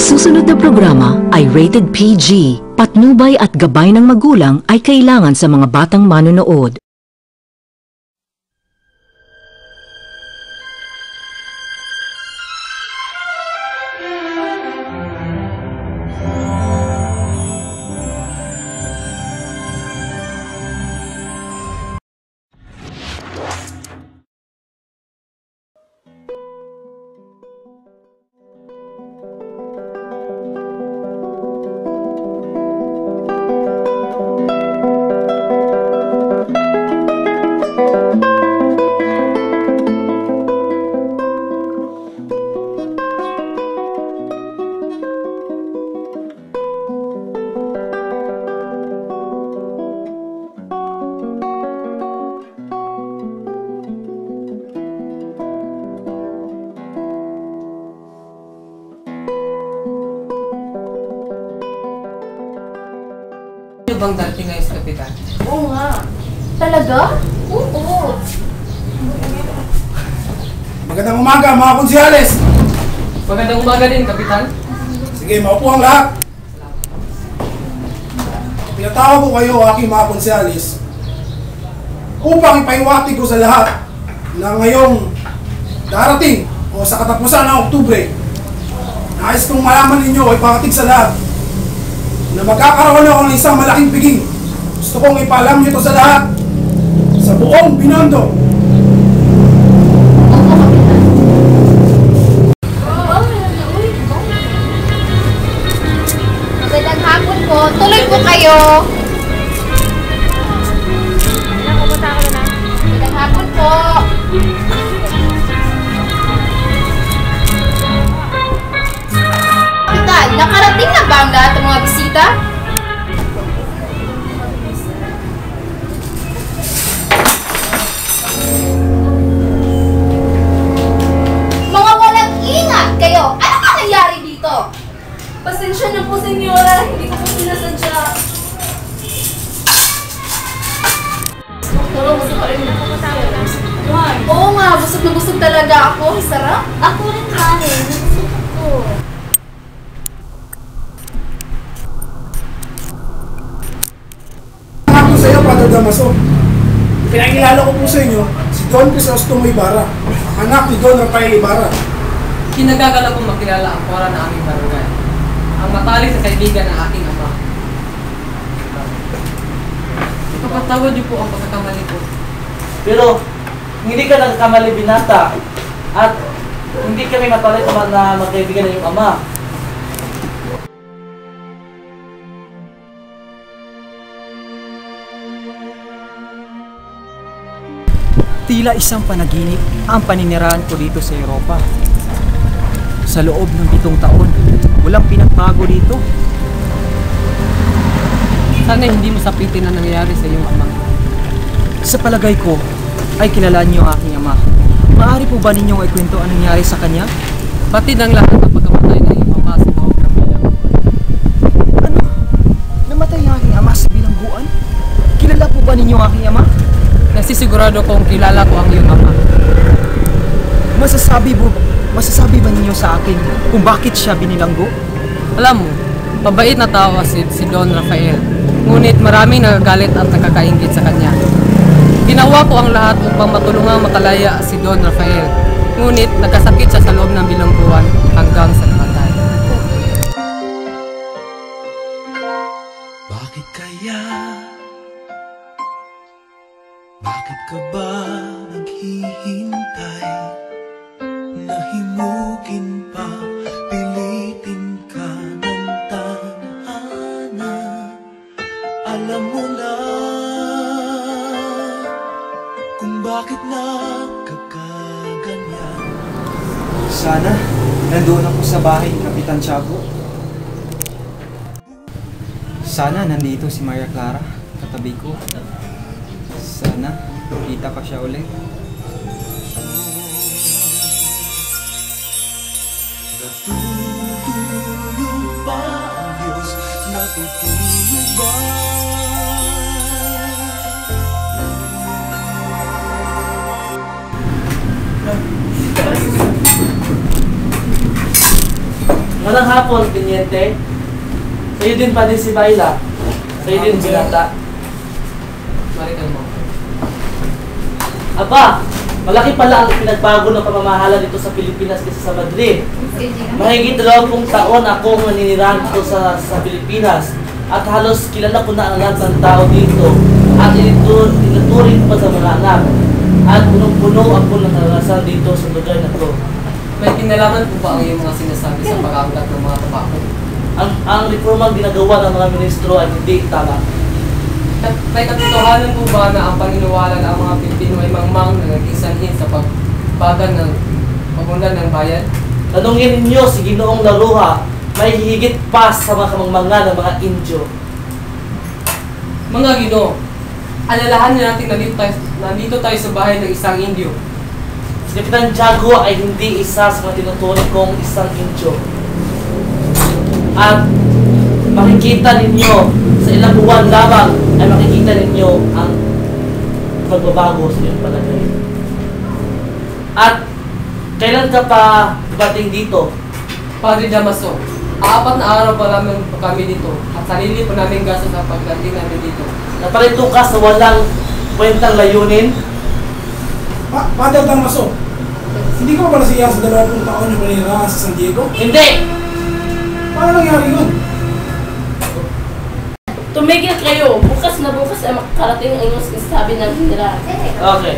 susunod na programa ay rated PG. Patnubay at gabay ng magulang ay kailangan sa mga batang manonood. Bang dating ngayon sa kapitan? Oo nga. Talaga? Oo. Magandang umaga mga konsyales! Magandang umaga din, kapitan. Sige, maupo ang lahat. Pinatawag ko kayo aking mga konsyales upang ipaiwati ko sa lahat na ngayong darating o sa katapusan ng Oktubre, nais kong malaman ninyo ay pangatig sa lahat na magkakaroon ako ng isang malaking piging. Gusto kong ipaalam nyo ito sa lahat, sa buong Binondo. Magandang hapon po. Tuloy po kayo. Magandang hapon po. Kapitan, nakarating na ba ang lahat ng mga bisita? Mga walang ingat kayo! Ano ba nangyari dito? Pasensya na po, senyora. Hindi ko po sinasadya. Pero gusto pa rin ako kasama. Oo nga, busog na busog talaga ako. Sarap. Ako rin kanin. Gusto ko. Ako sa iyo, Padre Damaso. Pinakilala ko po sa inyo si Don Crisostomo Ibarra, anak ni Don Rafael Ibarra. Kinagagala kong makilala ang kora na aming barangay. Ang matalik na kaibigan ng aking ama. Ipapatawad niyo po ang pagkakamali ko. Pero hindi ka nagkamali, binata. At hindi kami matalik na magkaibigan ng iyong ama. Tila isang panaginip ang paninirahan ko dito sa Europa. Sa loob ng 7 taon, walang pinagbago dito. Sana hindi mo sapitin ang nangyayari sa iyong ama. Sa palagay ko, ay kilala niyo ang aking ama. Maaari po ba ninyong ikwento ang nangyari sa kanya? Batid ang lahat ng pagkamatay ng iyong ama sa loob ng bilangguan. Ano? Namatay ang aking ama sa bilangguan? Kilala po ba ninyo ang aking ama? Nasisigurado kong kilala ko ang iyong ama. Masasabi ba ninyo sa akin kung bakit siya binilanggo? Alam mo, mabait na tao si Don Rafael. Ngunit maraming nagagalit at nakakaingit sa kanya. Ginawa ko ang lahat upang matulungang makalaya si Don Rafael. Ngunit nagkasakit siya sa loob ng bilangguan hanggang sa namatay. Bakit kaya? Bakit ka ba naghihintay? Nahimukin pa, pilitin ka ng tadhana. Alam mo na kung bakit nagkakaganyan. Sana nandoon ako sa bahay ni Kapitan Tiago. Sana nandito si Maria Clara katabi ko. Sana kita pa siya ulit. Natutulog ba ang Diyos? Natutulog ba? Magandang hapon, Teniente. Sa'yo din pa din si Bayla. Sa'yo din, Binata. Marikan mo. Aba, malaki pala ang pinagbago ng pamamahala dito sa Pilipinas kaysa sa Madrid. Mahigit 20 taon akong naninirahan dito sa Pilipinas. At halos kilala ko na ang lahat ng tao dito. At tinuturing ko pa sa mga anak. At punong-puno ako ng karanasan dito sa lugar na to. May kinalaman po ba ang iyong mga sinasabi sa pag-aangat ng mga tabako? Ang reformang ginagawa ng mga ministro ay hindi tama. May katotohanan po ba na ang paniniwala ng mga Pilipino ay mangmang na nag-isanhin sa pagbagan ng pagundan ng bayan? Tanungin ninyo si Ginoong Laruha, may higit pa sa mga kamangmanga ng mga Indyo. Mga Ginoo, alalahanin natin nandito tayo sa bahay ng isang Indio. Si Kapitan Tiago ay hindi isa sa mga tinuturing kong isang Indyo. At makikita ninyo sa ilang buwan lamang ay makikita ninyo ang pagbabago sa iyong palagay. At kailan ka pa dumating dito? Padre Damaso, 4 na araw pa lamang kami dito at sarili pa namin gastos sa pagdating namin dito. Napalito ka sa walang kwentang layunin? Father Damaso, hindi ka ba pala siya sa 20 taon yung manirahan sa San Diego? Hindi! Paano nangyari yun? Tumigil kayo. Bukas na bukas ay makakarating ang inyong sinasabi ng hira. Okay.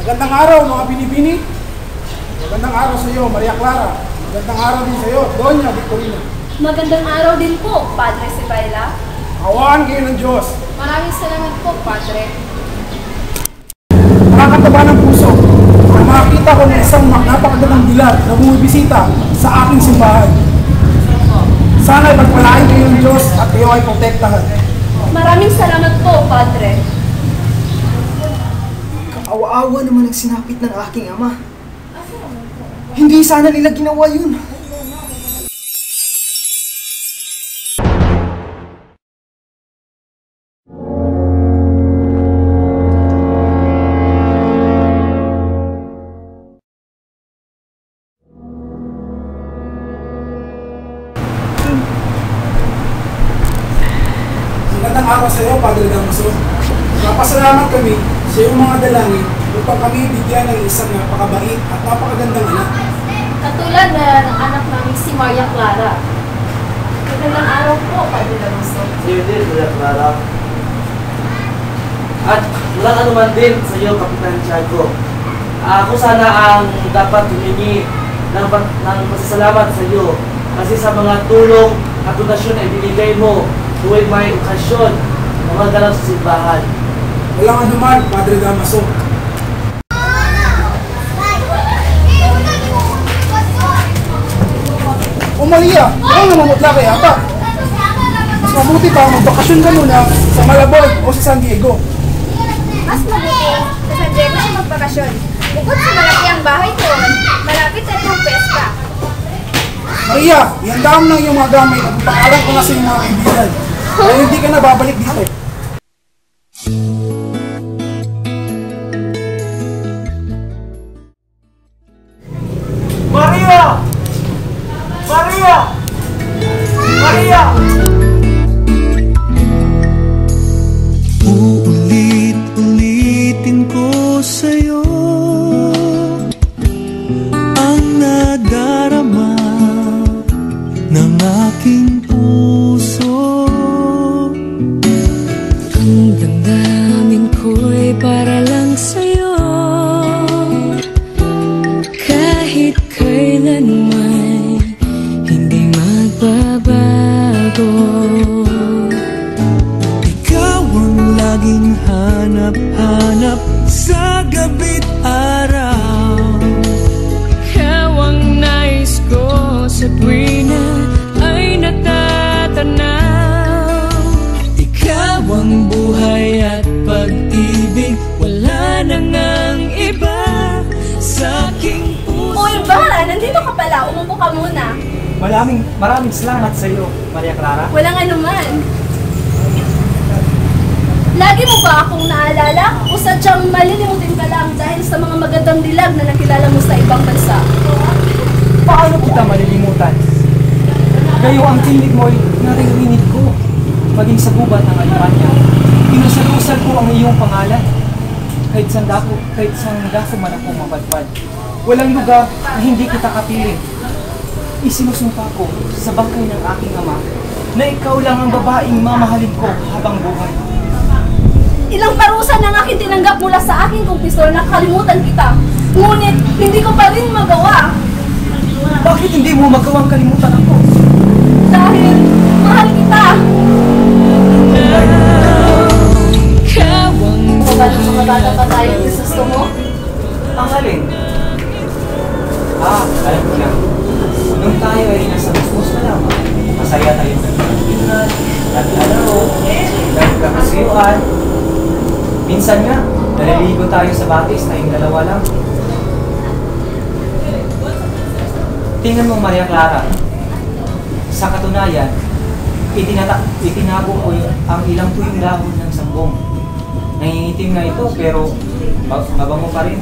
Magandang araw mga binibini. Magandang araw sa iyo, Maria Clara. Magandang araw din sa iyo, Doña Victorina. Magandang araw din po, Padre Sibayla. Awaan kayo ng Diyos. Maraming salamat po, Padre. Nakakataba ng puso na makakita ko ng isang napakagandang dilag na bumibisita sa aking simbahan. Sana ay pagpalain kayo ng Diyos at kayo ay protektahan. Maraming salamat po, Padre. Kaawa-awa naman ang sinapit ng aking ama. Hindi sana nila ginawa yun. Magandang araw sa iyo, Padre Damaso. Napasalamat kami sa iyong mga dalangin upang kami bigyan ng isang napakabait at napakagandang anak. Katulad na ng anak namin si Maria Clara. Magandang araw po, Padre Damaso. Sa'yo din, Maria Clara. At walang anuman din sa iyo, Kapitan Tiago. Ako sana ang dapat humingi ng pasasalamat sa iyo kasi sa mga tulong at donasyon na ibinigay mo tuwing may okasyon na magalaw sa simbahan. Walang anuman, Padre Damaso. O Maria, ano namamutla kay ata? Mas mabuti pa magbakasyon ka muna sa Malabon o sa San Diego. Mas mabuti sa San Diego siya magbakasyon. Bukod sa malaki ang bahay doon, malapit na rin ang pesta. Maria, ihanda mo ng iyong mga gamit at ipakalan ko na sa iyong mga kaibigan. Kaya hindi ka na babalik dito. Maria! Maria! Maria! Uulit-ulitin ko sa'yo ang nadarama ng aking puso. Ang damdamin ko'y para lang sa'yo, kahit kailanman hindi magbabago. Ikaw ang laging hanap-hanap sa gabi't araw. Ikaw ang nais ko sa tuwing na ay natatanaw. Ikaw ang buhay at pag-ibig, wala nang ang iba sa aking puso. Uy, Bara, nandito ka pala. Umupo ka muna. Maraming salamat sa iyo, Maria Clara. Walang anuman. Lagi mo ba akong naalala? O sadyang malilimutin ka lang dahil sa mga magandang dilag na nakilala mo sa ibang bansa? Paano kita malilimutan? Kayo ang tinig mo'y naririnig ko. Maging sa gubat ng Alemanya, pinasalusal ko ang iyong pangalan. Kahit saan dako man akong mapadpad. Walang lugar na hindi kita kapiling. Isinusumpa ko sa bangkay ng aking ama na ikaw lang ang babaeng mamahalin ko habang buhay. Ilang parusa na aking tinanggap mula sa aking kumpisor na kalimutan kita. Ngunit, hindi ko pa rin magawa. Bakit hindi mo magawang kalimutan ako? Dahil, mahal kita. Paano mga bata pa tayo gusto mo? Ang alin? Alam ko na. Nung tayo ay nasa musmus na lang, masaya tayong nagpapilihan, naglalaro, nagkakasiyuan. Minsan nga, naliligo tayo sa batis, tayong dalawa lang. Tingnan mo, Maria Clara. Sa katunayan, itinago ko ang ilang tuyong dahon ng sambong. Nangingitim na ito, pero mabango pa rin.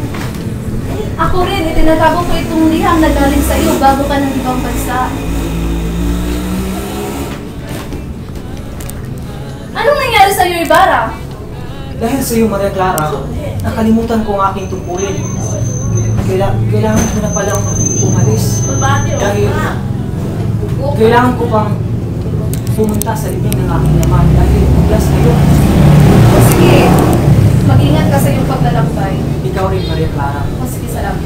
Ako rin, itinatago ko itong liham na galing sa iyo bago ka ng ibang bansa. Anong nangyari sa iyo, Ibarra? Dahil sa iyo, Maria Clara, nakalimutan ko ang aking tungkulin. Kailangan ko na palang umalis. Dahil kailangan ko pang pumunta sa libing ng aking naman dahil ulas na yun. O sige, mag-ingat ka sa iyong paglalakbay. Ikaw rin, Maria Clara. O sige, salamat.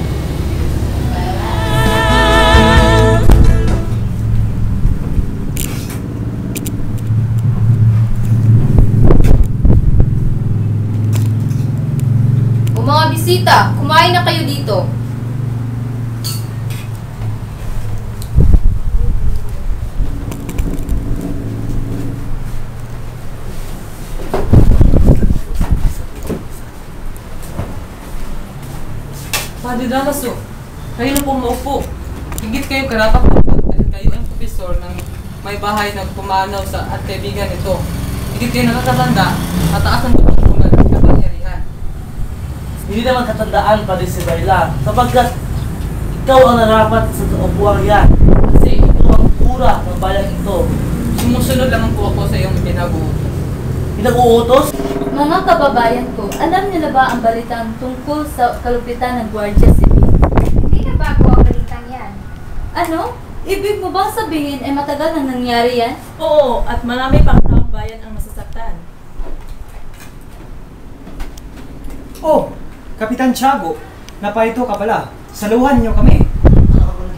O mga bisita, kumain na kayo dito. Padre Damaso, kayo na pumaupo. Higit kayo karapat dahil kayo ang profesor ng may bahay na pumanaw sa at kaibigan ito. Higit kayo nakakatanda, mataas ang pagkukunan ng kapangyarihan. Hindi naman katandaan pa rin si Bayla, sapagkat ikaw ang narapat sa upuan yan. Kasi ikaw ang pura ng bayan ito. Sumusunod lamang po ako sa iyong pinag-uutos. Pinag-uutos? Mga kababayan ko, alam niyo na ba ang balitang tungkol sa kalupitan ng Guardia Civil? Hindi na bago ang balitang yan. Ano? Ibig mo bang sabihin ay matagal nang nangyari yan? Oo, at marami pang taong bayan ang masasaktan. Oh, Kapitan Tiago, naparito ka pala. Saluhan niyo kami.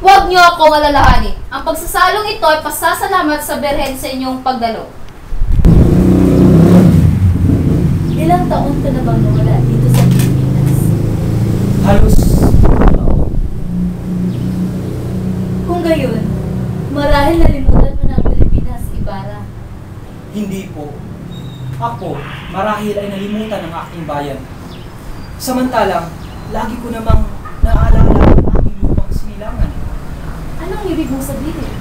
Huwag niyo akong alalahanin. Ang pagsasalong ito ay pasasalamat sa Berhen sa inyong pagdalo. Ilang taon ka na bang nawala dito sa Pilipinas? Halos. Kung gayon, marahil nalimutan mo na ang Pilipinas, Ibarra. Hindi po. Ako, marahil ay nalimutan ng aking bayan. Samantalang, lagi ko namang naaalala ang aking lupang sinilangan. Anong ibig mong sabihin?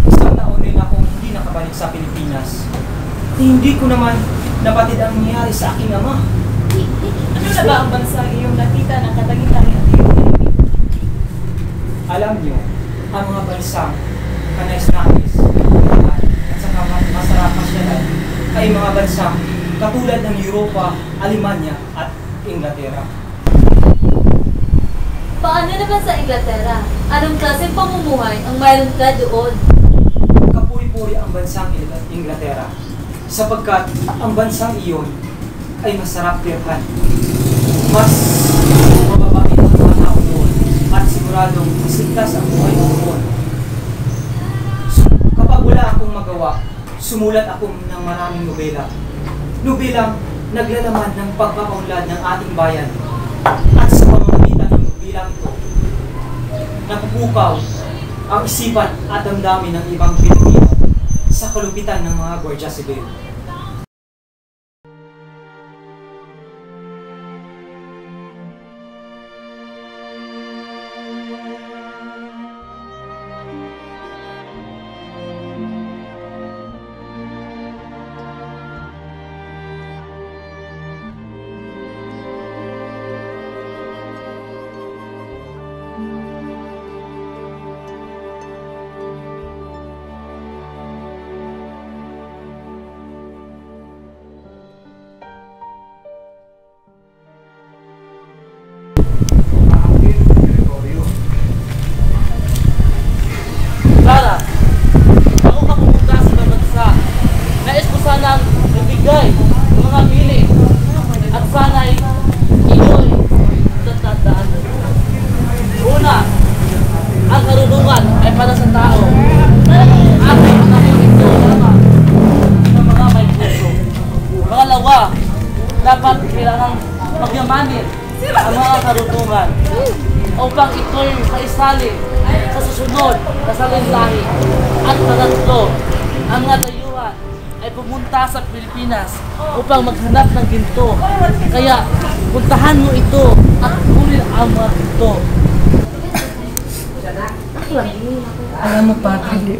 Isang taon rin akong hindi nakabalik sa Pilipinas. Hindi ko naman napatid ang nangyari sa aking ama. Ano na ba ang bansa iyong nakita ng katagitang at iyong nalibig? Alam niyo, ang mga bansang kanais-nais at saka masarap pasyalan ay mga bansang katulad ng Europa, Alemanya at Inglaterra. Paano naman sa Inglaterra? Anong klaseng pamumuhay ang mayroon ka doon? Kapuri-puri ang bansang Inglaterra sapagkat ang bansang iyon ay masarap tirhan. Mas mababait ang mga tao doon at siguradong masigtas ang buhay mo doon. Kapag wala akong magawa, sumulat ako ng maraming nobela. Nobelang naglalaman ng pagpapaunlad ng ating bayan. At sa pamamagitan ng bilang ito, napupukaw ang isipan at damdamin ng ibang Pilipino sa kalupitan ng mga Guardia Civil. Clara, ako ka pumunta sa ibang bansa. Nais ko sanang ibigay ng mga pili at sana'y iyo'y tatandaan. Una, ang karunungan ay para sa tao at ang ito lamang ng mga may puso. Pangalawa, dapat kailangan magyamanin ang mga karunungan upang ito'y maisali sa susunod na salinlahi. At pangatlo, ang mga dayuhan ay pumunta sa Pilipinas upang maghanap ng ginto. Kaya puntahan mo ito at kunin ang mga ginto. Alam mo, Padre,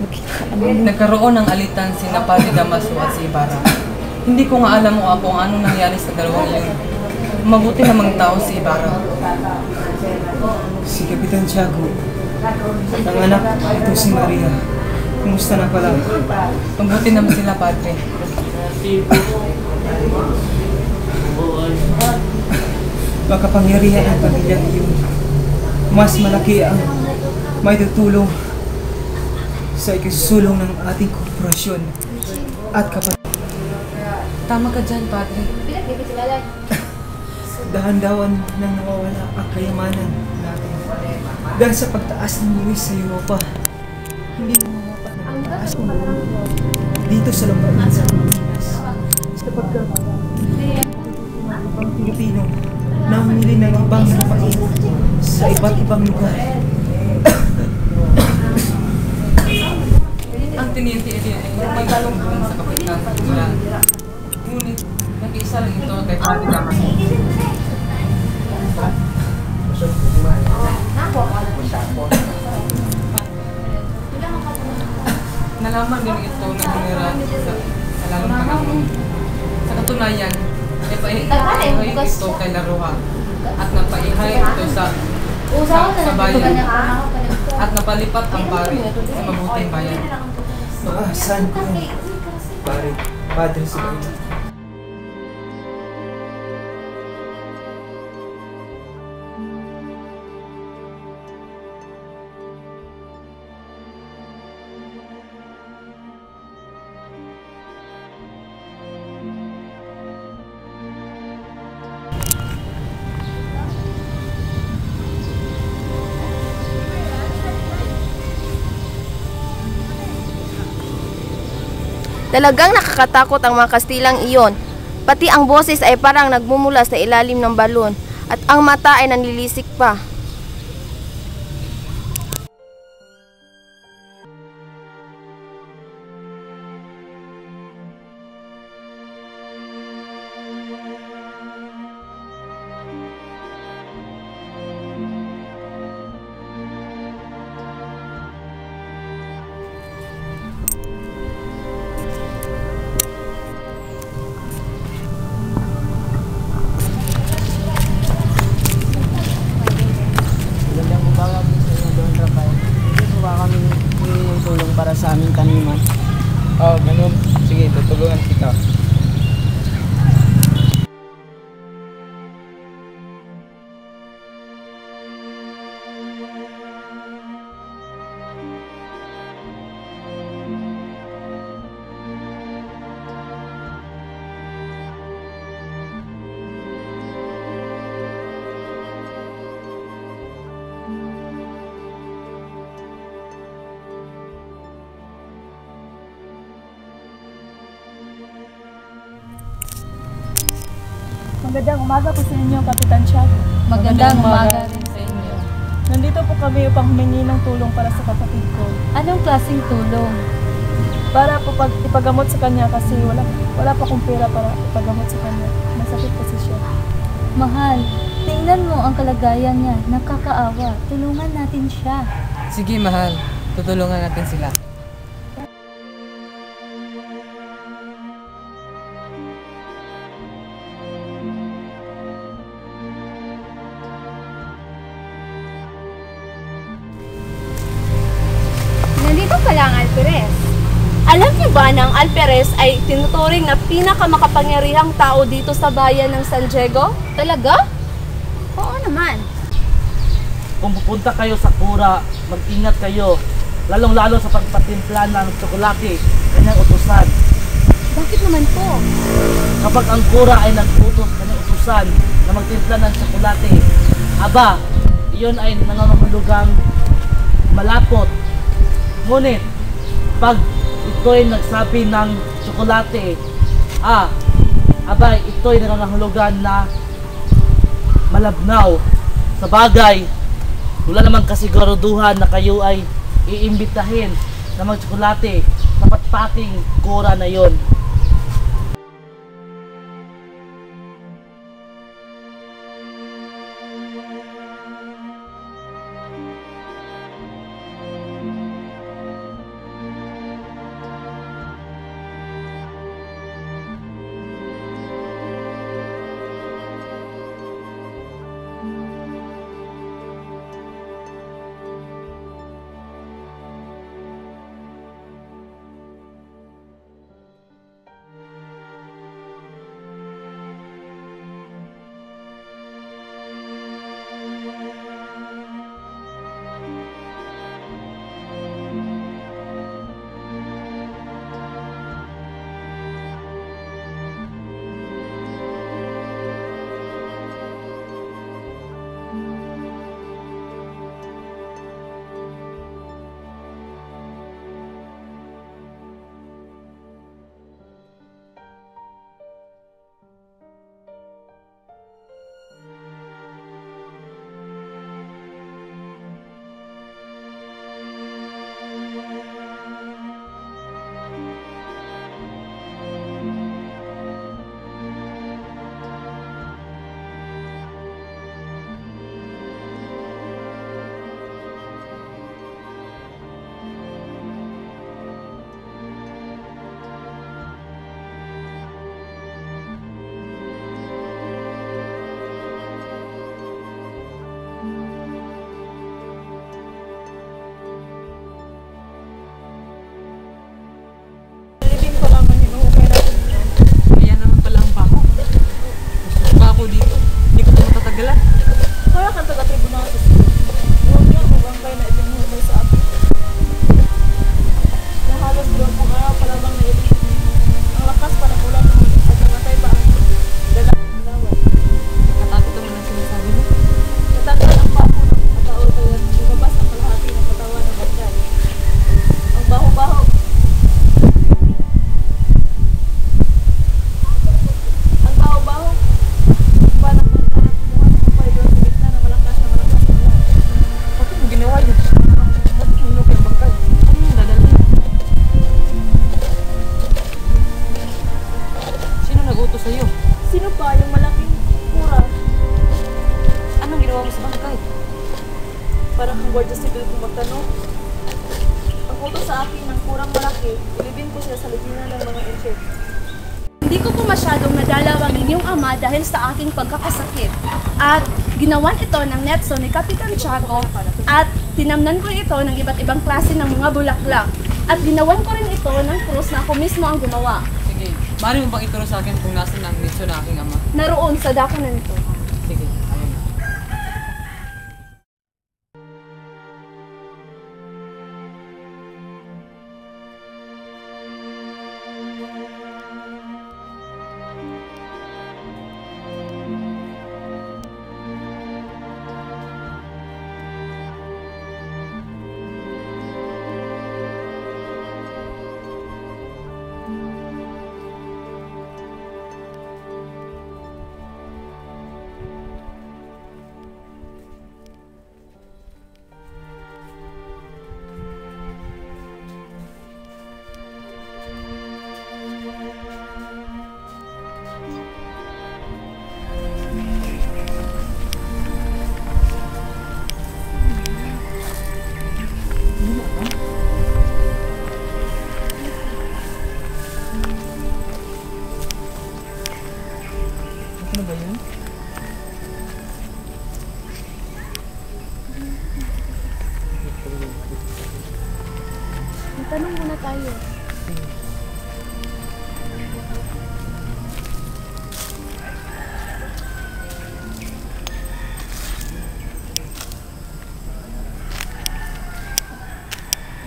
nagkaroon ng alitan si Padre Damaso at si Ibarra. Hindi ko nga alam kung anong nangyari sa dalawang yun. Mabuti namang tao si Ibarra. Si Kapitan Tiago at ang anak ito si Maria. Kumusta na pala? Mabuti naman sila, Padre. Makapangyarihan ang pamilyang iyon. Mas malaki ang may tutulong sa ikasusulong ng ating korporasyon at kapatid. Tama ka dyan, Padre. Dahan-dahan nang nawawala ang kayamanan natin. Dahil sa pagtaas ng buwis sa Europa, hindi mamapat na pagtaas ng buwis dito sa lupain sa Pilipinas. Sapagkat ang Pilipino namili ng ibang lupain sa iba't ibang lugar. Ang Teniente Elian ay may talong sa Kapitan Tulan. Ngunit, nag-isa lang ito kay Padre Damaso. Nalaman din ito na tumira sa lalong panahon. Sa katunayan, napaihay ito kay Laroha at napaihay ito sa bayan at napalipat ang pari sa mabuting bayan. Saan ko yun? Padre si Bayan. Talagang nakakatakot ang mga Kastilang iyon. Pati ang boses ay parang nagmumula sa ilalim ng balon at ang mata ay nanlilisik pa. Magandang umaga po sa inyo, Kapitan Tiago. Magandang umaga rin sa inyo. Nandito po kami upang humingi ng tulong para sa kapatid ko. Anong klaseng tulong? Para po ipagamot sa kanya kasi wala pa akong pera para ipagamot sa kanya. Masakit kasi siya. Mahal, tingnan mo ang kalagayan niya. Nakakaawa. Tulungan natin siya. Sige, mahal. Tutulungan natin sila. Nandito pala ang Alperes. Alam niyo ba na ang Alperes ay tinuturing na pinakamakapangyarihang tao dito sa bayan ng San Diego? Talaga? Oo naman. Kung pupunta kayo sa Kura, mag-ingat kayo. Lalong-lalo sa pagpatimpla ng tsokolate, kanyang utusan. Bakit naman po? Kapag ang Kura ay nag-utos kanyang utusan na magtimpla ng tsokolate, aba, iyon ay nangangahulugang malapot. Ngunit, pag ito'y nagsabi ng tsokolate, aba, ito'y nangangahulugan na malabnaw. Sa bagay, wala namang kasiguraduhan na kayo ay iimbitahin na magtsokolate sa patpating Kura na yon. Para kang gwardiya civil kung magtanong. Ang utos sa akin ng kurang malaki, ilibin ko siya sa libinan ng mga inchik. Hindi ko po masyadong nadalaw ang inyong ama dahil sa aking pagkakasakit. At ginawan ito ng netso ni Kapitan Tiago at tinamnan ko ito ng iba't ibang klase ng mga bulaklak. At ginawan ko rin ito ng krus na ako mismo ang gumawa. Sige, maaari mo bang ituro sa akin kung nasan ang netso na aking ama? Naroon sa dako na nito. Sige, ayun. yun? Tanong muna tayo.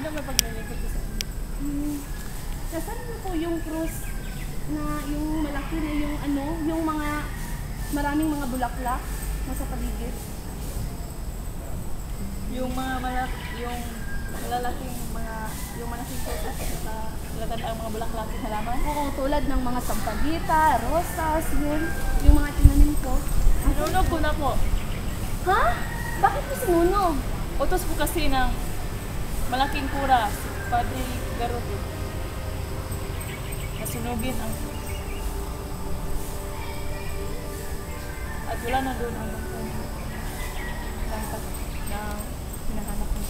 Ano ba paglilingkod ko sa inyo? Nasaan mo po yung krus na yung malaki na yung ano, yung mga maraming mga bulaklak nasa paligid? Yung mga yung malalaking mga, yung malaking photos sa latag ang mga bulaklak na halaman? Oo, tulad ng mga sampagita, rosas, yun. Yung mga tinanim ko. Sinunog ko na po. Ha? Bakit mo sinunog? Utos po kasi ng malaking kura, Padre Garuto. Nasunugin ang at wala na doon ang langkat na hinahanap mo.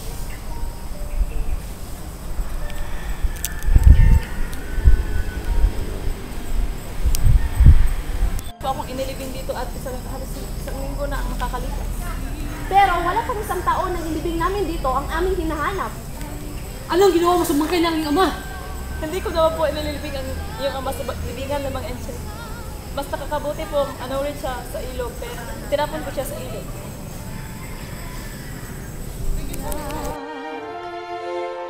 Po akong inilibing dito at halos isang linggo na ang makakalipas. Pero wala pang isang taon na inilibing namin dito ang aming hinahanap. Anong ginawa mo sa mga kailangang ama? Hindi ko naman po inilibing ang iyong ama sa libingan ng mga enche. Basta kakabuti po, rin siya sa ilog, pero tinapon ko siya sa ilog.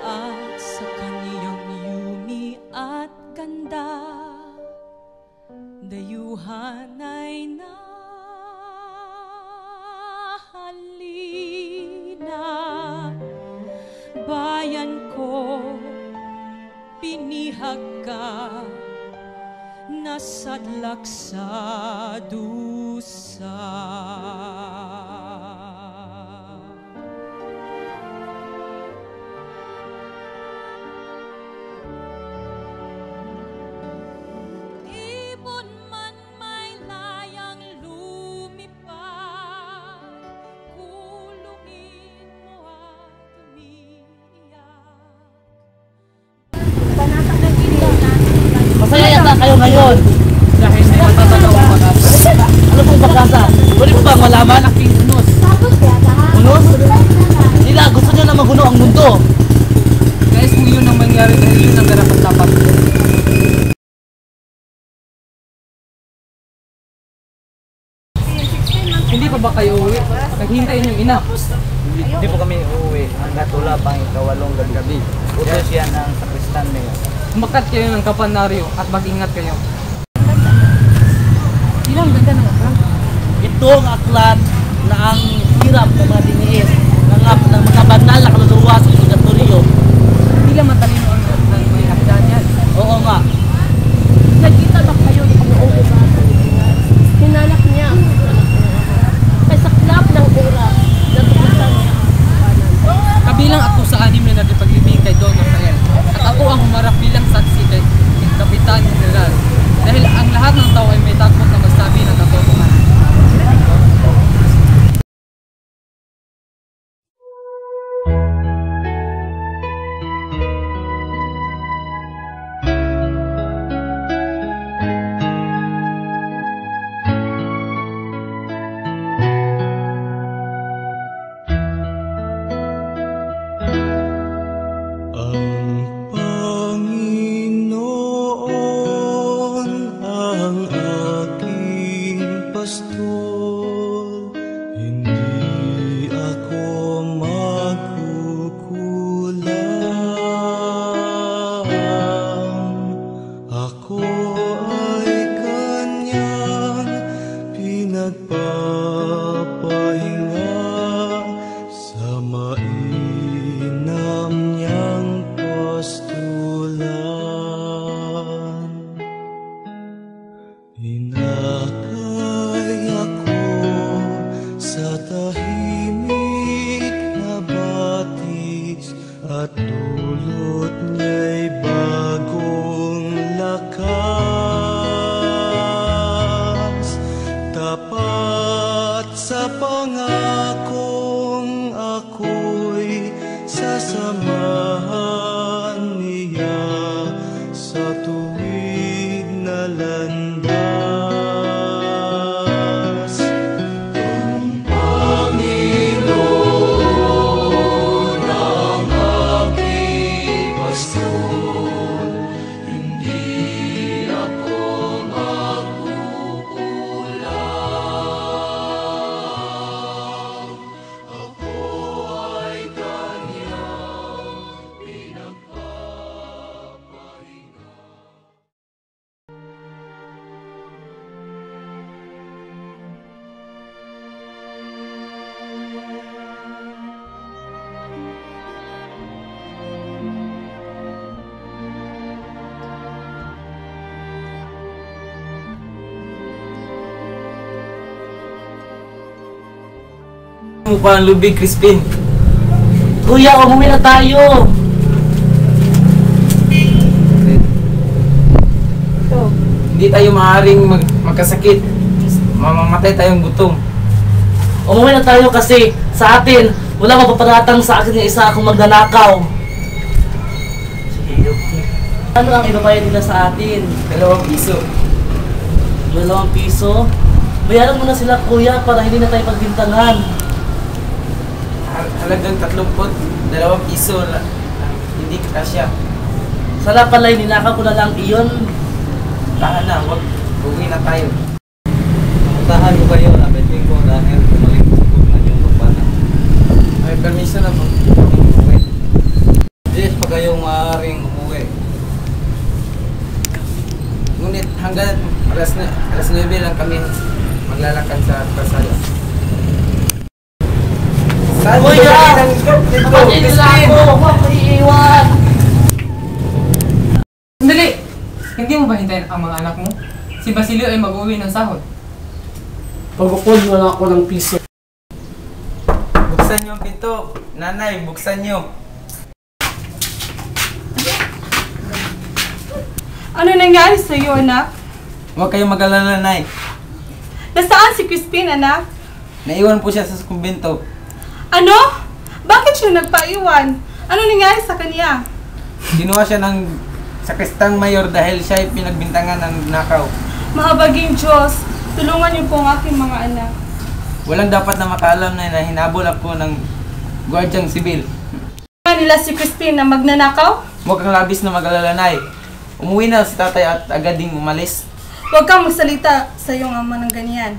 At sa kaniyang yumi at ganda, dayuhan ay nahalina. Bayan ko, pinihag ka, nasadlak sa dusa. Ibon man may layang lumipad, kulungin mo at umiiyak. Masaya yata kayo ngayon. Dahil may matatanaw ang pag-asa. Ano pong pag-asa? Pwede mo bang malaman? Malaking unos. Unos? Nila, gusto niyo na maguno ang mundo. Guys, kung yun ang mangyari dahil yun ang dapat. Hindi pa ba kayo uwi? Naghintayin yung ina. Hindi po kami uuwi hanggat wala pang ikawalong gabi. Utos yan ng sakristan niya. Umakat kayo ng kapanaryo at mag-ingat kayo. Ilang ganda ng aklat. Ito ang aklat na ang hirap ng mga diniis, ng mga banal na kaluluwa sa purgatorio. Hindi lang matalino ang may akdan yan. Oo nga. Nagkita ba kayo ng pag-uwi sa Pilipinas? Hinalak niya. Ay saklap ng oras. Natuklasan niya ang kanan. Kabilang ako sa anim na nagipaglibing kay Don Rafael. At ako ang humarap bilang saksi kay Kapitan General. Dahil ang lahat ng tao ay may takot na magsabi ng katotohanan. Sa tuwing nalandas mukha ang lubig, Crispin. Kuya, umuwi na tayo. Hindi tayo maaaring magkasakit. Mamamatay tayong gutom. Umuwi na tayo kasi sa atin, wala mapaparatang sa akin yung isa akong magnanakaw. Ano ang ibabayad nila sa atin? 2 piso. 2 piso? Bayaran mo na sila, kuya, para hindi na tayo pagbintangan. Halagang 30, 2 piso. Hindi kasya. Sala pala'y ninakaw ko na lang iyon. Tahan na, uwi na tayo. Tahan ko kayo, nabitin ko dahil bumalik sa kulang yung lupanan. May permission na po kami umuwi. Yes, pa kayong maaaring umuwi. Ngunit hanggang alas 9 lang kami maglalakad sa kalsada. Saan Kuya! Kapatid nila ako! Huwag ko iiwan! Sandali! Hindi mo ba hintayin ang mga anak mo? Si Basilio ay mag-uwi ng sahod. Pagkukod wala ako ng piso. Buksan niyo ang pinto. Nanay, buksan niyo. Ano nangyari sa iyo, anak? Huwag kayong mag-alala, Nay. Nasaan si Crispin, anak? Naiwan po siya sa kumbento. Ano? Bakit siya nagpaiwan? Ano nangyari sa kanya? Ginawa siya ng sakristang mayor dahil siya ay pinagbintangan ng nakaw. Mahabaging Diyos, tulungan niyo po ang aking mga anak. Walang dapat na makaalam na hinabol ako ng gwardyang sibil. Nila si Crispin na magnanakaw? Huwag kang labis na mag-alala, Nay. Umuwi na si tatay at agad ding umalis. Huwag kang magsalita sa iyong ama ng ganyan.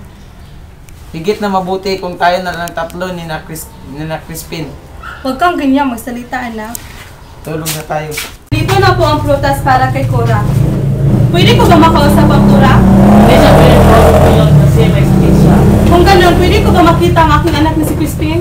Higit na mabuti kung tayo na lang tatlo ni na Crispin. Huwag kang ganyan magsalita, anak. Tulong na tayo. Dito na po ang prutas para kay Cora. Pwede ko ba makausap ang Cora? Hindi na pwede ko yun kasi may speech siya. Kung ganun, pwede ko ba makita ang aking anak na si Crispin?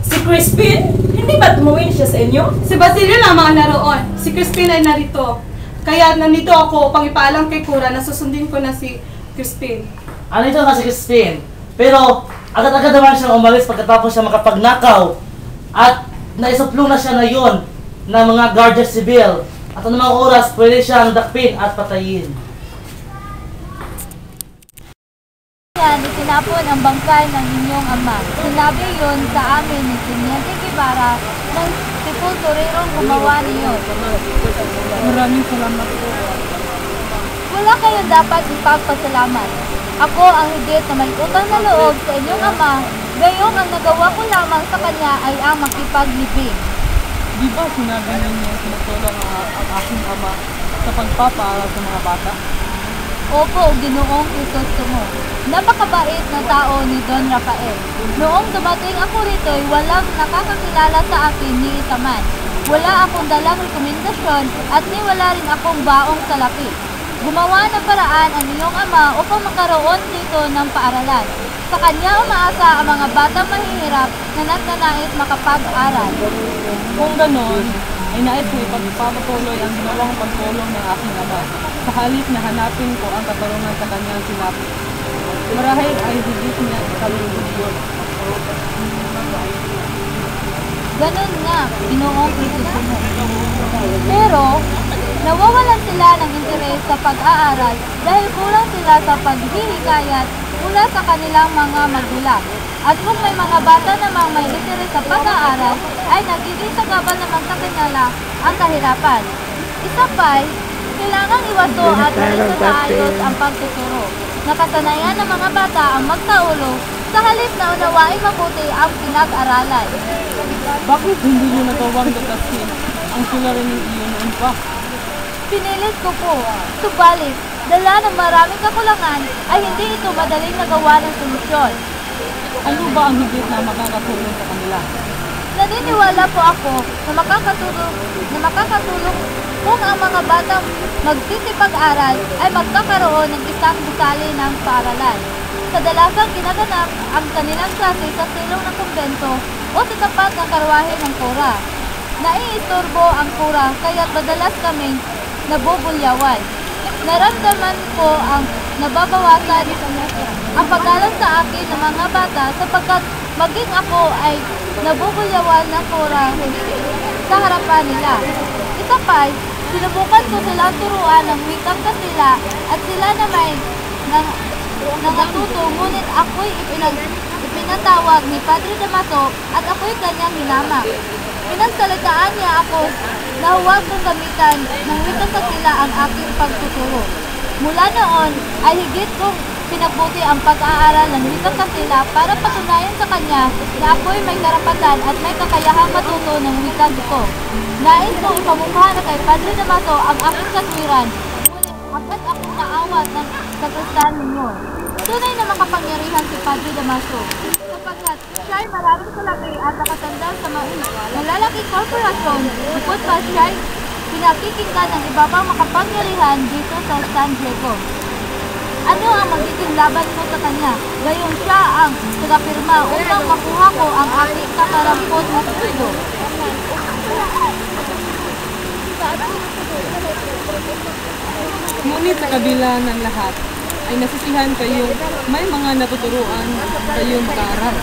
Si Crispin? Hindi ba tumuwi siya sa inyo? Si Basilio lamang ang naroon. Si Crispin ay narito. Kaya nandito ako upang ipaalam kay Cora na susundin ko na si Crispin. Ano ito nga si Crispin? Pero agad-agad naman siyang umalis pagkatapos siya makapagnakaw. At naisuplong na siya na yun ng mga Guardia Civil. At anumang oras pwede siyang dakpin at patayin. Yan, itinapon ang bangkay ng inyong ama. Sinabi yun sa amin ni Teniente Guevara ng sepulturerong gumawa niyo. Maraming salamat po. Wala kayong dapat ipagpasalamat. Ako ang higit na may utang na loob sa inyong ama, gayong ang nagawa ko lamang sa kanya ay ang makipaglibing. Di ba sinabi ninyo sinutulong ang aking ama sa pagpapaaral sa mga bata? Opo, Ginoong Crisostomo. Napakabait na tao ni Don Rafael. Noong dumating ako rito ay walang nakakakilala sa akin ni isa man. Wala akong dalang rekomendasyon at ni wala rin akong baong salapi. Gumawa ng paraan ang iyong ama upang makaroon dito ng paaralan. Sa kanya umaasa ang mga batang mahihirap na nagnanais makapag-aral. Kung ganon, ay nais ko ipagpapatuloy ang ginawang pagtulong ng aking ama. Sa halip na hanapin ko ang katarungan sa kanyang sinabi. Marahil ay higit niya kalulog yun. Ganon nga, Ginoong Crisostomo. Pero, nawawalan sila ng interes sa pag-aaral dahil kulang sila sa paghihikayat mula sa kanilang mga magulang. At kung may mga bata namang may interes sa pag-aaral, ay nagiging sagabal naman sa kanila ang kahirapan. Isa pa'y, kailangang iwaso at nalito na ayos ang pagtuturo. Nakasanayan ng mga bata ang magtaulo sa halip na unawain mabuti ang pinag-aralan. Bakit hindi niyo nagawang gagasin ang sularin ng iyo noon pa? Pinilit ko po, subalit, dala ng maraming kakulangan ay hindi ito madaling nagawa ng solusyon. Ano ba ang higit na makakatulong sa kanila? Naniniwala po ako na makakatulong kung ang mga batang magsisipag-aral ay magkakaroon ng isang gusali ng paaralan. Kadalasang ginaganap ang kanilang klase sa silong ng kumbento o sa tapat ng karwahe ng Cora. Naiistorbo ang Cora kaya't madalas kaming nabubulyawan. Naramdaman ko ang nababawasan ang pag-alam sa akin ng mga bata sapagkat maging ako ay nabubulyawan ng kura sa harapan nila. Isa pa, sinubukan ko silang turuan ng wikang Kastila at sila naman nangatuto, ngunit ako'y ipinatawag ni Padre Damaso at ako'y kanyang hinamak. Pinagsalitaan niya ako na huwag kong gamitan ng wikang Kastila ang aking pagtuturo. Mula noon ay higit kong pinagbuti ang pag-aaral ng wikang Kastila para patunayan sa kanya na ako'y may karapatan at may kakayahang matuto ng wikang ito. Nais kong ipamukha na kay Padre Damaso ang aking katwiran, ngunit agad akong naawat ng sakristan ninyo. Tunay na makapangyarihan si Padre Damaso, sapagkat siya ay maraming salapi at nakatanda sa malalaking korporasyon, bukod pa siya ay pinakikinggan ng iba pang makapangyarihan dito sa San Diego. Ano ang magiging laban ko sa kanya? Gayong siya ang tagapirma upang makuha ko ang aking kakarampot na sundo. Ngunit sa kabila ng lahat, ay nasisihan kayong may mga natuturuan kayong makaaral.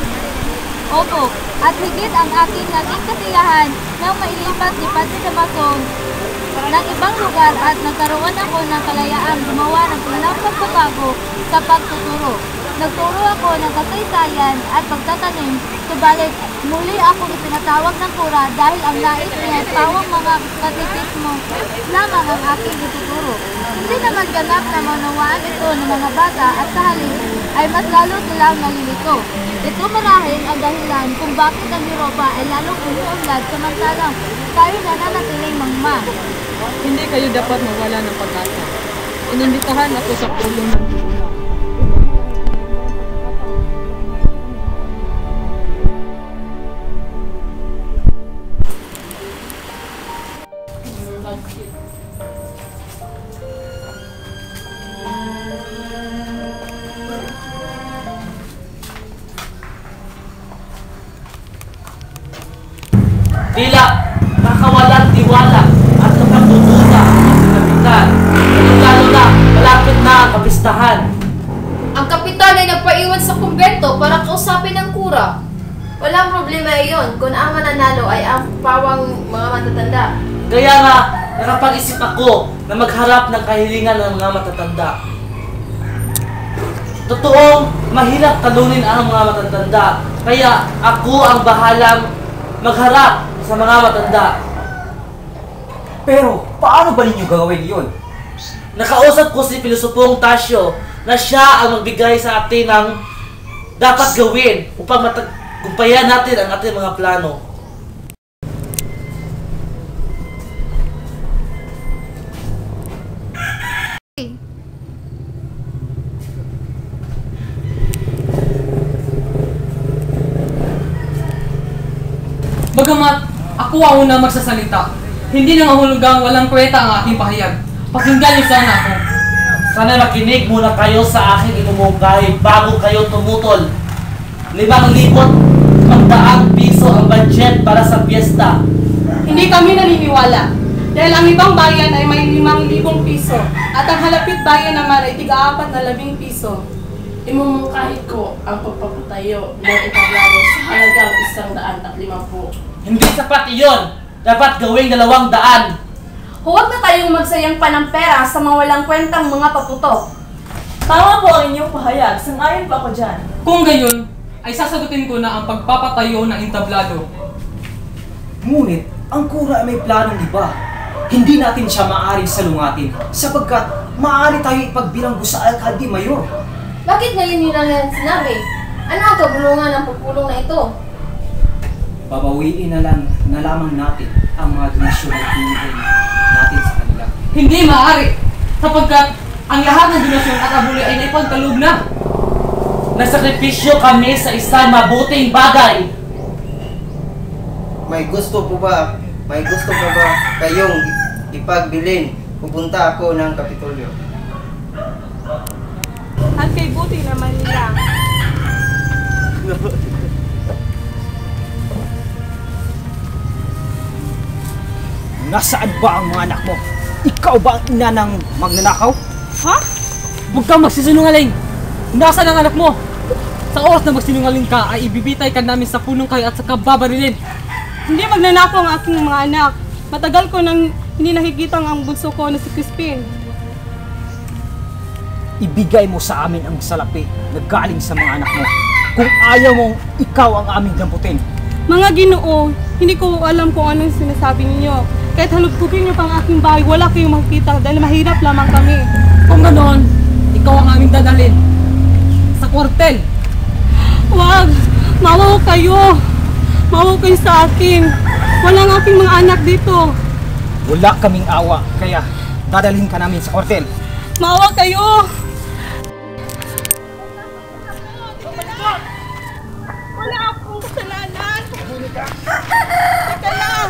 Opo, at higit ang aking naging kasiyahan nang mailipat ni Padre Damaso ng ibang lugar at nagkaroon ako ng kalayaan gumawa ng ilang pagbabago sa pagtuturo. Nagturo ako ng kasaysayan at pagtatanim, subalit muli akong ipinatawag ng kura dahil ang nais niya ay pawang mga katekismo lamang ang aking ituturo. Hindi naman ganap na maunawaan ito ng mga bata at sa halip ay mas lalo silang nalilito. Ito marahil ang dahilan kung bakit ang Europa ay lalong umuunlad samantalang tayo nananatiling mangma. Hindi kayo dapat mawala ng pag-asa. Inimbitahan ako sa pulong ng Diyos. Tila nakawalang tiwala at nakatututa ang kapitan. Lalo na malapit na ang kapistahan. Ang kapitan ay nagpaiwan sa kumbento para kausapin ang kura. Walang problema iyon kung ang mananalo ay ang pawang mga matatanda. Kaya nga, nakapag-isip ako na magharap ng kahilingan ng mga matatanda. Totoong mahirap talunin ang mga matatanda. Kaya ako ang bahalang magharap sa mga matanda. Pero, paano ba ninyo gagawin yun? Nakausap ko si Pilosopong Tasio na siya ang magbigay sa atin ng dapat gawin upang matagumpayan natin ang ating mga plano. Bagamat ako ang unang magsasalita, hindi na mahulugang walang kwenta ang aking pahayag. Pakinggan niyo sana ako. Sana makinig muna kayo sa aking inumungkahi bago kayo tumutol. 5,000 piso ang budget para sa piyesta. Hindi kami naniniwala dahil ang ibang bayan ay may 5,000 piso at ang halapit bayan naman ay tig-4 piso. Imumungkahi ko ang pagpapatayo ng entablado sa halagang 150. Hindi sapat iyon. Dapat gawing 200. Huwag na tayong magsayang pa ng pera sa mga walang kwentang mga paputok. Tama po ang inyong pahayag. Sang-ayon po ako dyan. Kung gayon, ay sasagutin ko na ang pagpapatayo ng entablado. Ngunit, ang kura ay may planong iba. Hindi natin siya maaaring salungatin sapagkat maaari tayo ipagbilanggo sa alkalde mayor. Bakit ngayon nila yan sinabi? Ano ang kabulungan ng pagpulong na ito? Babawiin na lamang natin ang mga donasyon na binigay natin sa kanila. Hindi maaari, sapagkat ang lahat ng donasyon at abuli ay naipagkaloob na. Nasakripisyo kami sa isang mabuting bagay. May gusto pa ba kayong ipagbilin? Pupunta ako ng Kapitolyo. At kay buti naman nila. Nasaan ba ang mga anak mo? Ikaw ba ang ina ng magnanakaw? Ha? Huwag kang magsisinungaling! Nasaan ang anak mo? Sa oras na magsinungaling ka ay ibibitay ka namin sa punong kayo at saka babarilin. Hindi magnanakaw ang aking mga anak. Matagal ko nang hindi nakikita ang bunso ko na si Crispin. Ibigay mo sa amin ang salapi na galing sa mga anak mo. Kung ayaw mong ikaw ang aming damputin. Mga Ginoo, hindi ko alam kung anong sinasabi ninyo. Kahit halugtugin niyo pang aking bahay, wala kayong makikita dahil mahirap lamang kami. Kung ganoon, ikaw ang aming dadalhin sa kwartel. Wag! Mawaw kayo! Mawaw kayo sa akin! Walang aking mga anak dito! Wala kaming awa, kaya dadalhin ka namin sa kwartel. Maawa kayo! Wala akong kasalanan! Teka lang!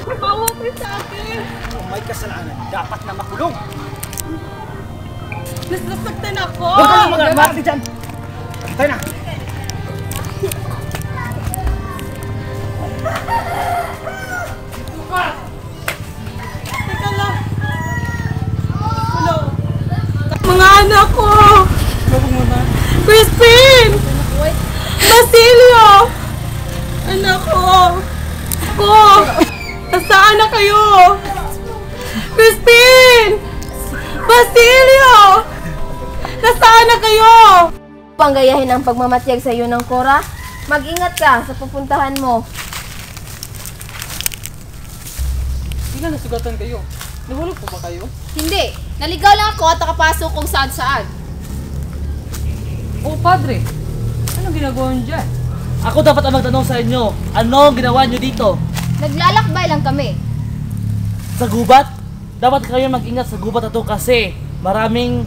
Maawa kayo sa akin! Kung may kasalanan, dapat na makulong! Nasasaktan ako! Huwag kang mag-amati dyan! Antay na! Teka lang! Hello! Mga anak ko! Crispin! Basilio! Anak ko! Nasaan na kayo? Crispin! Basilio! Nasaan na kayo? Panggayahin ang pagmamatyag sa iyo ng Cora. Mag-ingat ka sa pupuntahan mo. Tingnan, nasugatan kayo. Nahulog po ba kayo? Hindi. Naligaw lang ako at nakapasok kung saan-saan. Oh, padre. Anong ginagawa niyo dyan? Ako dapat ang magtanong sa inyo. Ano ang ginawa niyo dito? Naglalakbay lang kami. Sa gubat? Dapat kayo mag-ingat sa gubat na to kasi maraming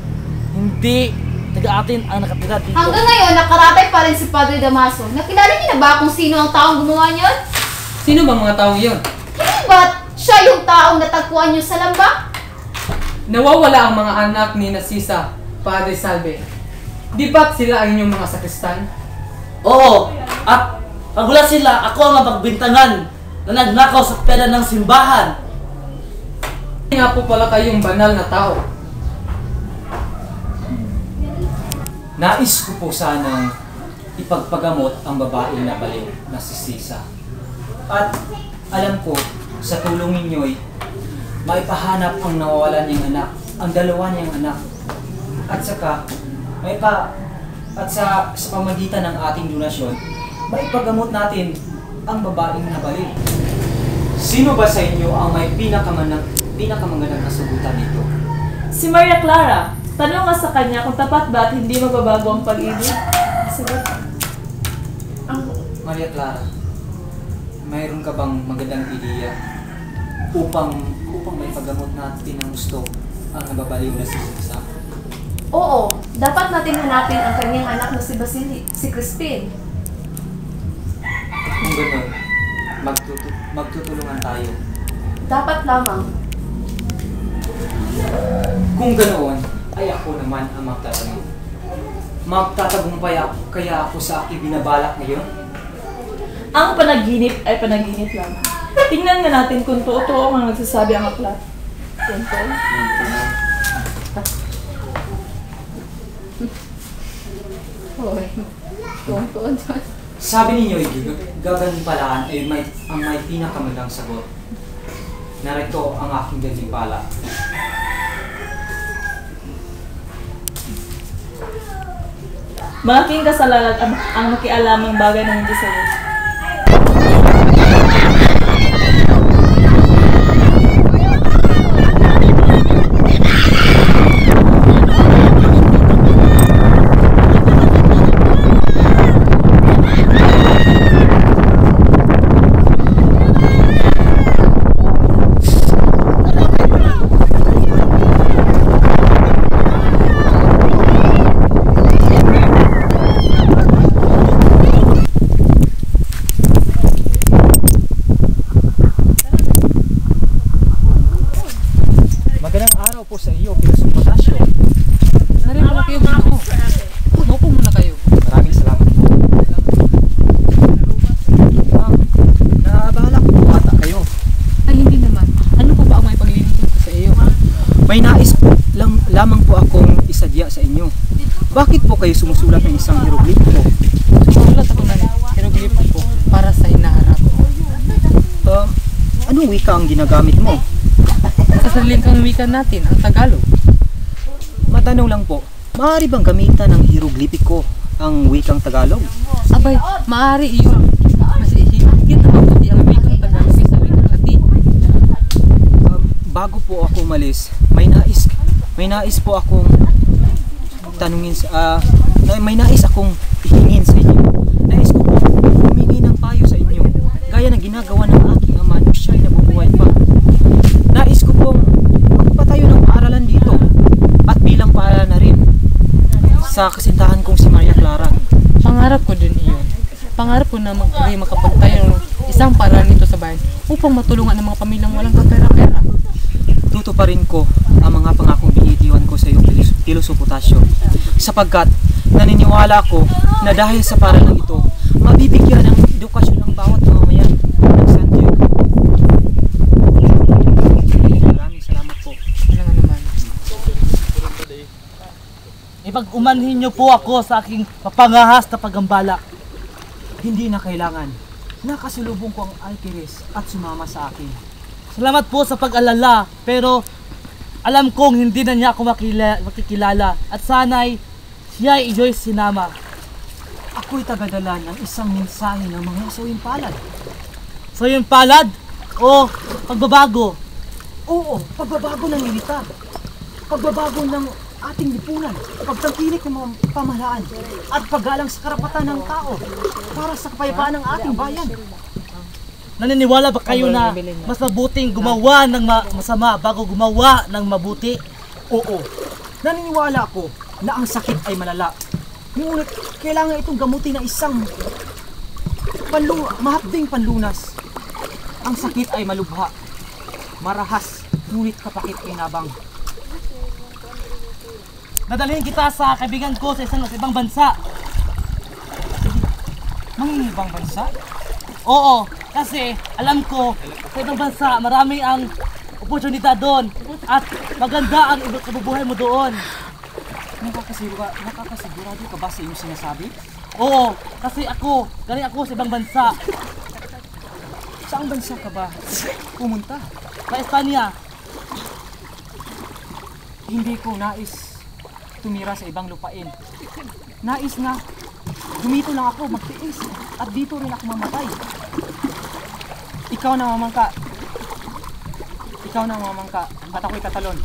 hindi taga-atin ang nakatira dito. Hanggang ngayon, nakaratay pa rin si Padre Damaso. Nakilala niyo na ba kung sino ang taong gumawa niyon? Sino ba mga taong iyon? Hindi ba't siya yung taong natagpuan niyo sa lamba? Nawawala ang mga anak ni Narcisa, Padre Salve. Di ba't sila ang inyong mga sakristan? Oo, at pag wala sila, ako ang mapagbintangan na nagnakaw sa pera ng simbahan. Hindi nga po pala kayong banal na tao. Nais ko po sanang ipagpagamot ang babaeng nabaliw na si Sisa. At alam ko, sa tulong ninyo'y maipahanap ang nawawalan niyang anak, ang dalawa niyang anak. At saka, sa pamagitan ng ating donasyon, maipagamot natin ang babaeng nabaliw. Sino ba sa inyo ang may pinakamagandang kasagutan dito? Si Maria Clara. Tanong nga sa kanya kung tapat ba at hindi magbabago ang pag-ibig. Sagot. Maria Clara, mayroon ka bang magandang ideya upang may paggamot natin ng gusto ang nababaliw na si Sisa? Oo, dapat natin hanapin ang kanyang anak na si Crispin. Kung gano'n, magtutulungan tayo. Dapat lamang. Kung ganoon, ay ako naman ang magtatanong. Magtatagumpay kaya ako sa aking binabalak ngayon? Ang panaginip ay panaginip lang. Tingnan nga natin kung totoo ang nagsasabi ang aklat. Sabi ninyo, gagantimpalaan ay ang may pinakamagandang sagot. Narito ang aking gantimpala. Malaking kasalanan ang makialamang bagay na hindi sa'yo. May nais lamang po akong isadya sa inyo. Bakit po kayo sumusulat ng isang hieroglifo? Sulat ako ng hieroglifo ko para sa hinaharap. Anong wika ang ginagamit mo? Sa saligang wika natin, ang Tagalog. Matanong lang po, maaari bang gamitan ng hieroglifiko ang wikang Tagalog? Abay, maaari iyon. Kasi higit na mabuti ang wikang Tagalog sa wikang Latin. Bago po ako umalis, may nais po akong tanungin may nais akong ihingin sa inyo. Nais ko po humingi ng payo sa inyo, gaya ng ginagawa ng aking ama nung siya'y nabubuhay pa. Nais ko pong magpatayo ng paaralan dito at bilang paaralan na rin sa kasintahan kong si Maria Clara. Pangarap ko din iyon. Pangarap ko na makapagtayo ng isang paaralan dito sa bayan upang matulungan ang mga pamilyang walang kapera-pera. Tutuparin ko ang mga pangakong binitiwan ko sa iyong pilosopotasyo, sapagkat naniniwala ako na dahil sa paaralang ito, mabibigyan ng edukasyon ng bawat mamamayan ng Santiago. Maraming salamat po. Walang naman. Ipag-umanhin niyo po ako sa aking mapangahas na pagambala. Hindi na kailangan. Nakasulubong ko ang Alqueires at sumama sa akin. Salamat po sa pag-alala, pero alam kong hindi na niya ako makikilala at sana'y siya ay iyo'y sinama. Ako'y tagadala ng isang mensahe ng mga sawing palad. Sawing palad? O pagbabago? Oo, pagbabago ng militar. Pagbabago ng ating lipunan, pagtangkilik ng mga pamahalaan at paggalang sa karapatan ng tao para sa kapayapaan ng ating bayan. Naniniwala ba kayo na mas mabuting gumawa ng masama bago gumawa ng mabuti? Oo, naniniwala ako na ang sakit ay malala. Ngunit kailangan itong gamutin ng isang mahapding panlunas. Ang sakit ay malubha, marahas, ngunit kapakit-kinabang. Nadalhin kita sa kaibigan ko sa ibang bansa. Mangingibang bansa? Oo, kasi alam ko sa ibang bansa marami ang oportunidad doon at maganda ang kabubuhay mo doon. Nakakasigurado ka ba sa iyong sinasabi? Oo, kasi galing ako sa ibang bansa. Saang bansa ka ba pumunta? Sa Espanya. Hindi ko nais tumira sa ibang lupain. Nais na dumito lang ako magtiis at dito rin ako mamatay. Ikaw na mamangka at ako'y tatalon.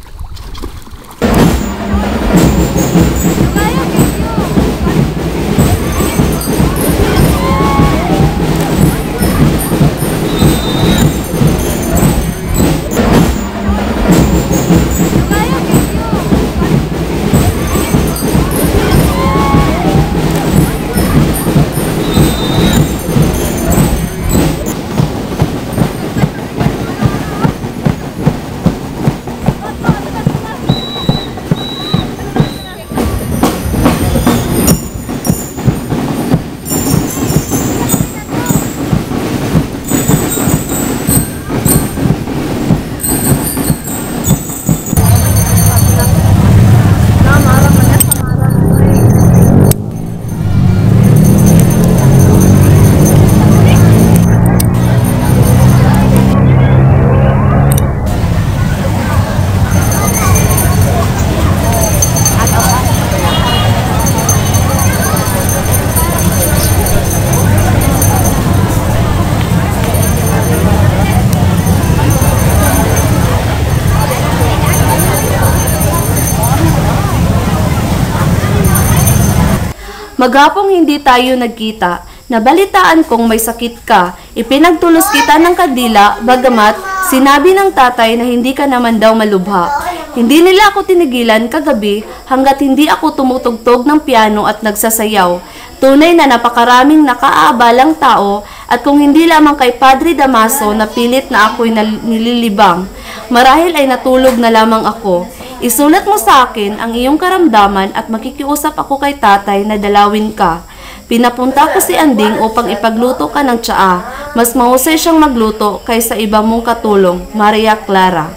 Maghapong hindi tayo nagkita, nabalitaan kong may sakit ka, ipinagtulos kita ng kandila, bagamat sinabi ng tatay na hindi ka naman daw malubha. Hindi nila ako tinigilan kagabi hanggat hindi ako tumutugtog ng piano at nagsasayaw. Tunay na napakaraming nakaabalang tao at kung hindi lamang kay Padre Damaso na pilit na ako'y nililibang, marahil ay natulog na lamang ako. Isulat mo sa akin ang iyong karamdaman at makikiusap ako kay tatay na dalawin ka. Pinapunta ko si Anding upang ipagluto ka ng tsaa. Mas mahusay siyang magluto kaysa iba mong katulong, Maria Clara.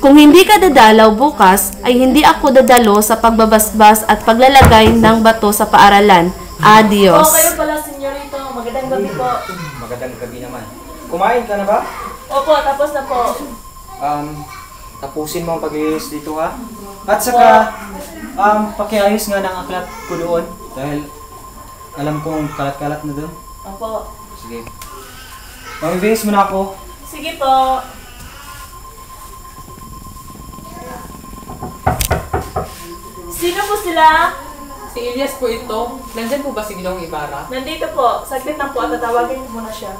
Kung hindi ka dadalaw bukas, ay hindi ako dadalo sa pagbabasbas at paglalagay ng bato sa paaralan. Adios. Kayo pala, senyorito. Magandang gabi po. Magandang gabi naman. Kumain ka na ba? Opo, tapos na po. Tapusin mo ang paglilis dito ha. At saka, pakiayos nga ng aklat ko doon. Dahil alam kong kalat-kalat na doon. Opo. Sige. Pamibihis mo na ako. Sige po. Sino po sila? Si Elias po ito. Nandyan po ba si Ginoong Ibarra? Nandito po. Saglit lang po at tatawagin ko muna siya.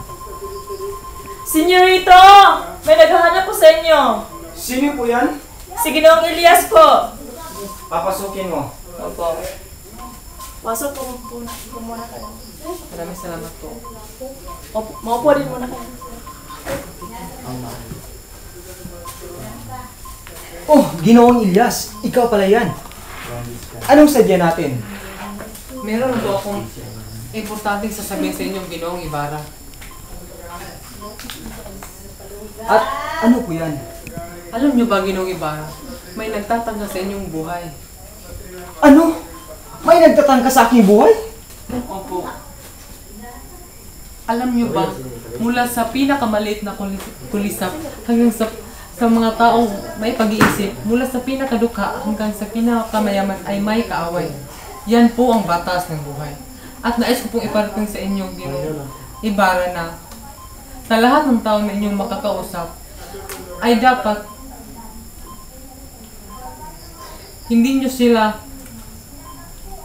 Senyorito! May naghahanap po sa inyo. Sino po yan? Si Ginoong Elias po. Papasukin mo. Opo. Pasok po muna kayo. Maraming salamat po. Opo, maupo din muna kayo. Oh, Ginoong Elias, ikaw pala yan. Anong sadya natin? Meron po akong importanteng sasabihin sa inyong Ginoong Ibarra. At ano po yan? Alam niyo ba, Ginoong Ibarra, may nagtatangka sa inyong buhay. Ano? May nagtatangka sa aking buhay? Opo. Alam niyo ba, mula sa pinakamaliit na kulisap hanggang sa mga taong may pag-iisip, mula sa pinakadukha hanggang sa pinakamayaman ay may kaaway. Yan po ang batas ng buhay. At nais ko pong iparating sa inyo, Ginoong Ibarra, na sa lahat ng tao na inyong makakausap, ay dapat hindi nyo sila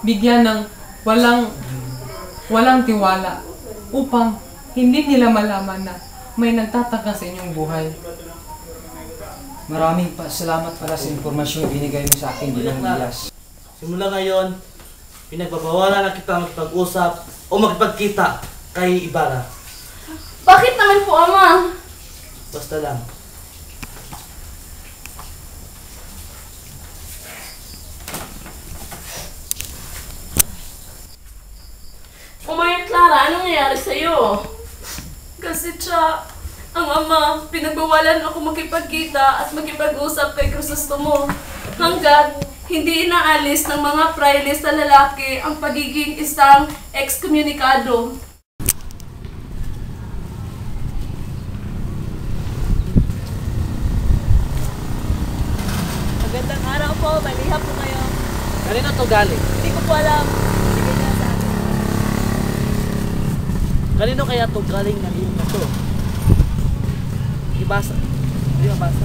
bigyan ng walang tiwala upang hindi nila malaman na may nagtataka sa inyong buhay. Maraming salamat para sa impormasyon binigay mo sa akin, Ginoong Elias. Simula ngayon, pinagbabawalan na kita makipag-usap o makipagkita kay Ibarra. Bakit naman po, Ama? Basta lang. Maria Clara, anong nangyari sa'yo? Kasi ang ama, pinagbawalan ako makipagkita at makipag-usap kay Crisostomo hanggat hindi inaalis ng mga frailes na lalaki ang pagiging isang excommunicado. Magandang araw po, may lihap po kayo. Kanino to galing? Hindi ko po alam. Sige na sa akin. Kanino kaya to galing na lihap na to? Ibasa. Hindi mabasa?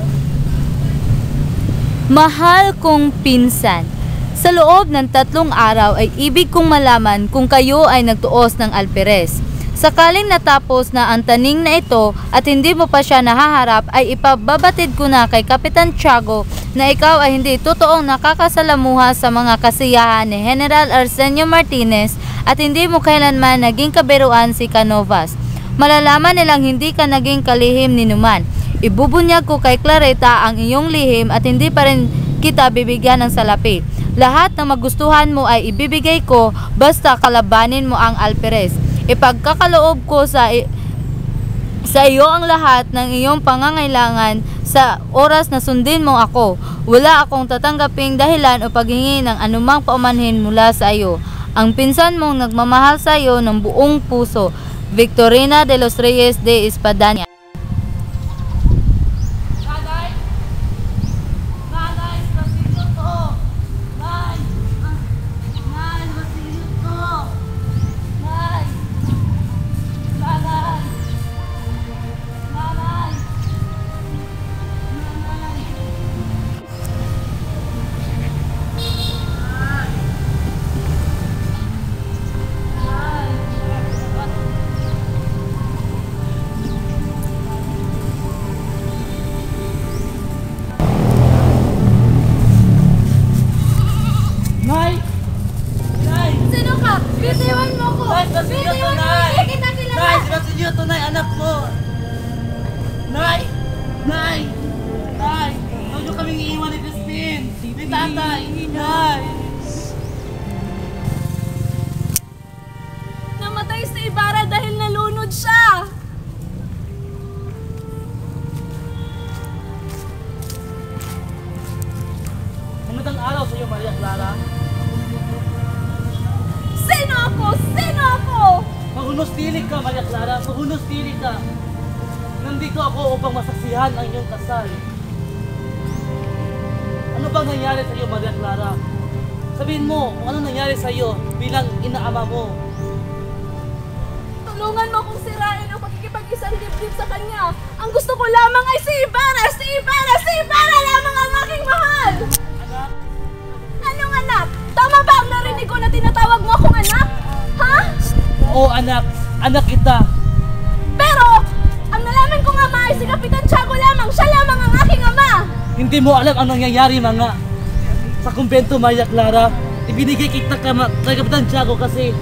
Mahal kong pinsan, sa loob ng 3 araw ay ibig kong malaman kung kayo ay nagtuos ng alperes. Sakaling natapos na ang taning na ito at hindi mo pa siya nahaharap, ay ipababatid ko na kay Kapitan Tiago na ikaw ay hindi totoong nakakasalamuha sa mga kasiyahan ni General Arsenio Martinez at hindi mo kailanman naging kabiruan si Canovas. Malalaman nilang hindi ka naging kalihim ni Numan. Ibubunyag ko kay Clarita ang iyong lihim at hindi pa rin kita bibigyan ng salapi. Lahat ng magustuhan mo ay ibibigay ko basta kalabanin mo ang alperes. Ipagkakaloob ko sa iyo ang lahat ng iyong pangangailangan sa oras na sundin mo ako. Wala akong tatanggaping dahilan o paghingi ng anumang paumanhin mula sa iyo. Ang pinsan mong nagmamahal sa iyo ng buong puso, Victorina de los Reyes de Espadanya. Namatay si Ibarra dahil nalunod siya! Mahunos dili ka, Maria Clara. Mahunos dili ka. Nandito ako upang masaksihan ang iyong kasal. Ano bang nangyari sa iyo, Maria Clara? Sabihin mo kung ano nangyari sa iyo bilang inaama mo. Tulungan mo kong sirain ang pakikipag-isang dibdib sa kanya. Ang gusto ko lamang ay si Ibarra! Si Ibarra! Si Ibarra lamang ang aking mahal! Anak? Anong anak? Tama ba ang narinig ko na tinatawag mo akong anak? Ha? Oo, anak. Anak kita. Pero, ang nalaman kong ama ay si Kapitan Tiago lamang. Siya lamang ang aking ama! Hindi mo alam ang nangyayari, mga. Sa kumbento, Maria Clara, ibinigay kita kay Kapitan Tiago kasi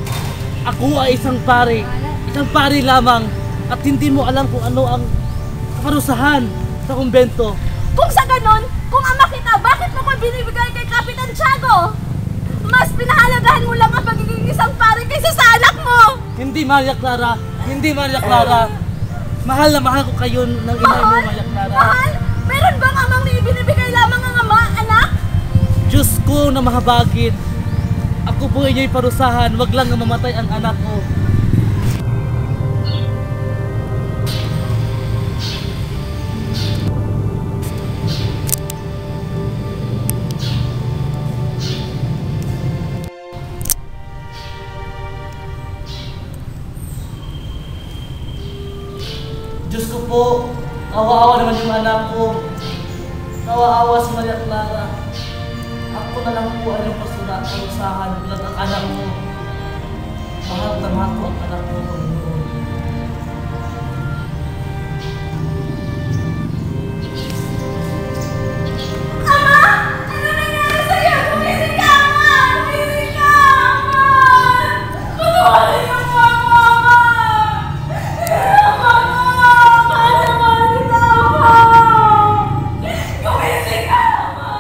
ako ay isang pare. Isang pare lamang. At hindi mo alam kung ano ang kaparusahan sa kumbento. Kung sa ganon, kung ama kita, bakit mo ko binibigay kay Kapitan Tiago? Mas pinahalagahan mo lang ang pagiging isang pare kaysa sa anak mo! Hindi, Maria Clara. Hindi, Maria Clara. Mahal na mahal ko kayo ng inay mo, Maria Clara. Mahal? Meron bang amang ibinibigay lamang ang ama, anak? Diyos ko na mahabagin. Ako po inyo'y parusahan. Wag lang na mamatay ang anak ko. Diyos ko po, awa-awa naman yung anak ko. Nawa-awa si Maria Clara. Ako na lang po ang parusahan bilang ang anak mo. Mahal na mahal ko ang anak mo, Panginoon. Ama! Ano nangyari sa'yo? Gumising ka, Ama! Gumising ka, Ama! Patawarin mo po ako, Ama! Gumising ka, Ama!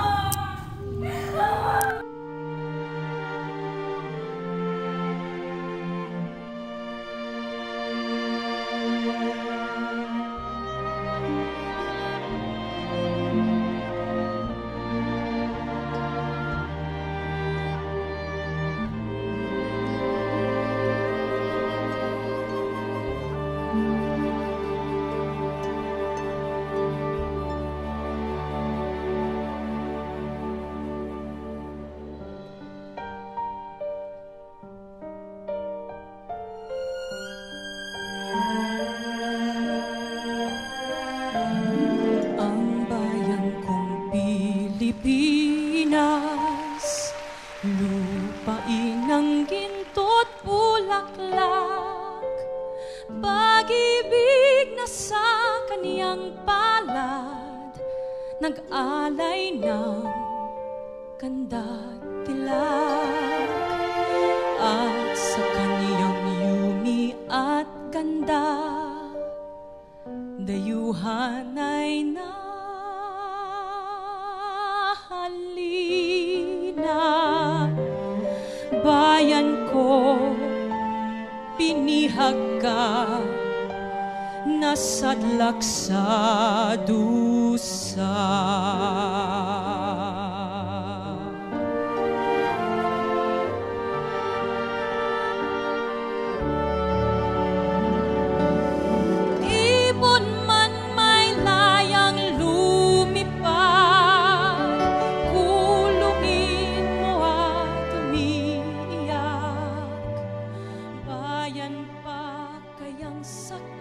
Ang bayan kong Pilipinas, lupain ng ginto't bulaklak, pag-ibig na sa kaniyang palad, nag-alay ng kanda't tilak, at sa kaniyang yumi at ganda, dayuhan ay nahalina. Bayan ko, pinihag ka, nasadlak sa dusa. Ibon man may layang lumipad, kulungin mo at umiiyak. Bayan pa kayang sakit